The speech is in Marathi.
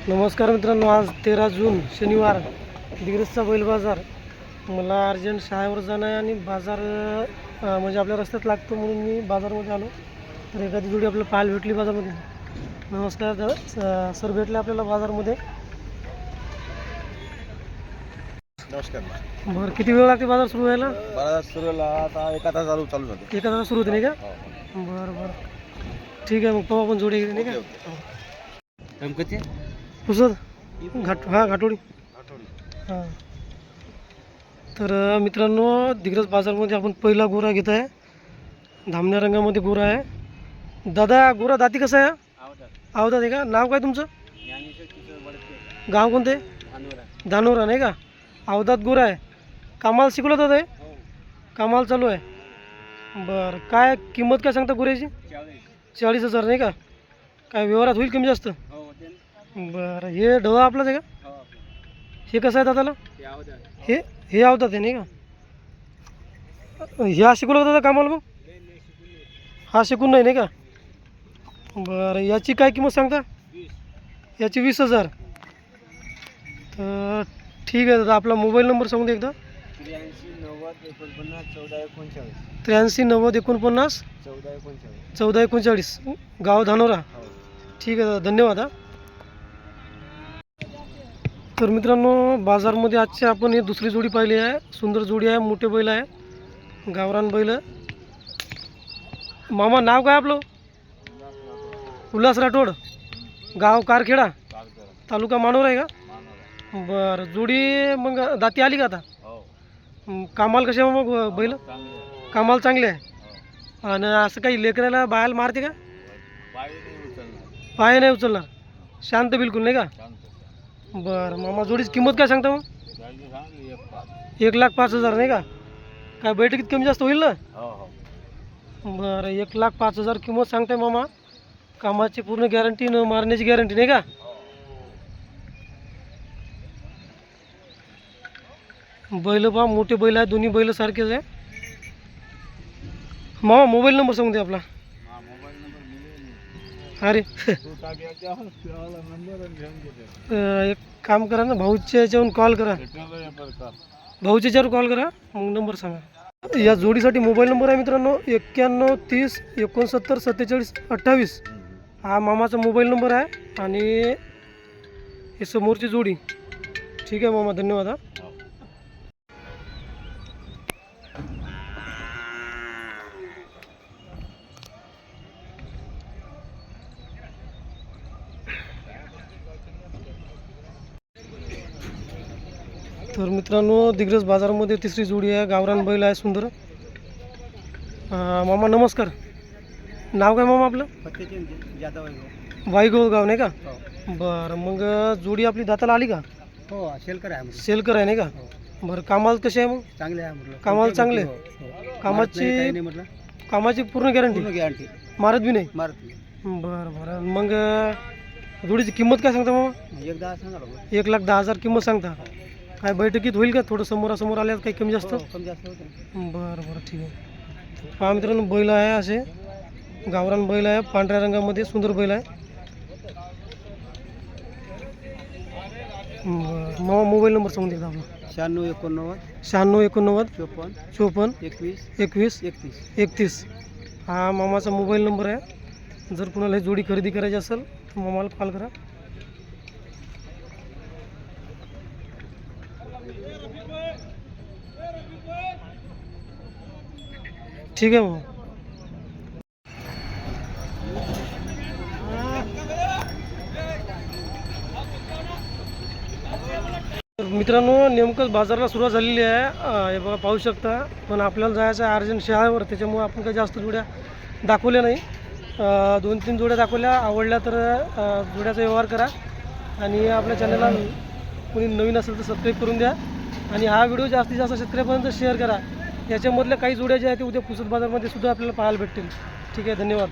नमस्कार मित्रांनो, आज 13 जून शनिवार दिग्रसचा बैल बाजार. मला अर्जंट शाळेवर जाणं आहे आणि बाजार म्हणजे आपल्या रस्त्यात लागतो म्हणून मी बाजारमध्ये आलो. तर एखादी जोडी आपल्याला पाहायला भेटली बाजारमध्ये. नमस्कार दादा, सर भेटले आपल्याला बाजारमध्ये. नमस्कार. बरं, किती वेळ लागते बाजार सुरू व्हायला? बाजार सुरू व्हायला आता एका तास चालू झाले. एका तास सुरू होते नाही का? बरं बरं, ठीक आहे. मग पाहू आपण जोडी नाही का? पुसद घाटोडी. हां, तर मित्रांनो, दिग्रस बाजारमध्ये आपण पहिला गोरा घेत आहे. धामण्या रंगामध्ये गोरा आहे. दादा, गोरा दाती कसा आहे? आवदात आहे का? नाव काय तुमचं? गाव कोणते? धानोरा नाही का? अवधात गोरा आहे. कामाला शिकवलं दादा आहे? कामाला चालू आहे. बरं, काय किंमत काय सांगता गोऱ्याची? 40,000 नाही का? काय व्यवहारात होईल कमी जास्त? बरं, हे ढवा आपलाच आहे का? हे कसं आहे दादाला? हे अवधात आहे नाही का? हे शिकवलं दादा कामाला? मग हा शिकून नाही का? बरं, याची काय किंमत सांगता? याची 20,000. तर ठीक आहे दादा, आपला मोबाईल नंबर सांगू दे एकदा. 83 90 49 14 39. गाव धानोरा. ठीक आहे दादा, धन्यवाद. तर मित्रांनो, बाजारमध्ये आजची आपण ही दुसरी जोडी पाहिली आहे. सुंदर जोडी आहे, मोठे बैल आहे, गावरान बैल. मामा, नाव काय आपलं? उल्हास राठोड, गाव कारखेडा, तालुका मानोर आहे का? बरं, जोडी मग दाती आली का आता? कामाला कशा मग बैल? कामाला चांगले आहे. आणि असं काही लेकराला बायाला मारते का? पाय नाही उचलणार, शांत बिलकुल नाही का? बरं मामा, जोडीची किंमत काय सांगता मग? 1,05,000 नाही का? काय बैठकीत कमी जास्त होईल ना? बरं, 1,05,000 किंमत सांगताय मामा. कामाची पूर्ण गॅरंटी, न मारण्याची गॅरंटी नाही का? बैल पहा, मोठे बैल आहे, दोन्ही बैल सारखेच आहे. मामा, मोबाईल नंबर सांगू दे आपला. अरे एक काम करा ना, भाऊच्या याच्यावरून कॉल करा. भाऊच्या याच्यावर कॉल करा, मग नंबर सांगा. या जोडीसाठी मोबाईल नंबर आहे मित्रांनो, 91 30 69 47 28. हा मामाचा मोबाईल नंबर आहे. आणि हे समोरची जोडी. ठीक आहे मामा, धन्यवाद. तर मित्रांनो, दिग्रस बाजारामध्ये तिसरी जोडी आहे, गावरान बैल आहे, सुंदर. मामा नमस्कार. नाव काय मामा आपलं? वाईगोळ गाव नाही का? बरं, मग जोडी आपली दाताला आली का? हो, सेलकर आहे नाही का? बरं, कामाला कशी आहे मग? चांगले आहे. कामाला चांगले. कामाची पूर्ण गॅरंटी? मारत बी नाही? बरं बरं, मग जोडीची किंमत काय सांगता मामा? 1,10,000 किंमत सांगता. काय बैठकीत होईल का? थोडं समोरासमोर आल्यास काही कमी जास्त? बरं बरं, ठीक आहे. पहा मित्रांनो, बैल आहे, असे गावरान बैल आहे, पांढऱ्या रंगामध्ये सुंदर बैल आहे. मामा, मोबाईल नंबर सांगून द्या आपला. 96 89 54 21 31. हा मामाचा मोबाईल नंबर आहे. जर कुणाला ही जोडी खरेदी करायची असेल तर मामाला कॉल करा. ठीक आहे मग. मित्रांनो, नेमकंच बाजारला सुरुवात झालेली आहे. हे बघा, पाहू शकता. पण आपल्याला जायचं आहे अर्जंट शाळेवर, त्याच्यामुळे आपण काही जास्त जोड्या दाखवल्या नाही. 2-3 जोड्या दाखवल्या. आवडल्या तर जोड्याचा व्यवहार करा. आणि आपल्या चॅनलला कोणी नवीन असेल तर सबस्क्राईब करून द्या. आणि हा व्हिडिओ जास्तीत जास्त शेतकऱ्यापर्यंत शेअर करा. याच्यामधल्या काही जोड्या ज्या आहेत ते उद्या पुसद बाजारमध्ये सुद्धा आपल्याला पाहायला भेटतील. ठीक आहे, धन्यवाद.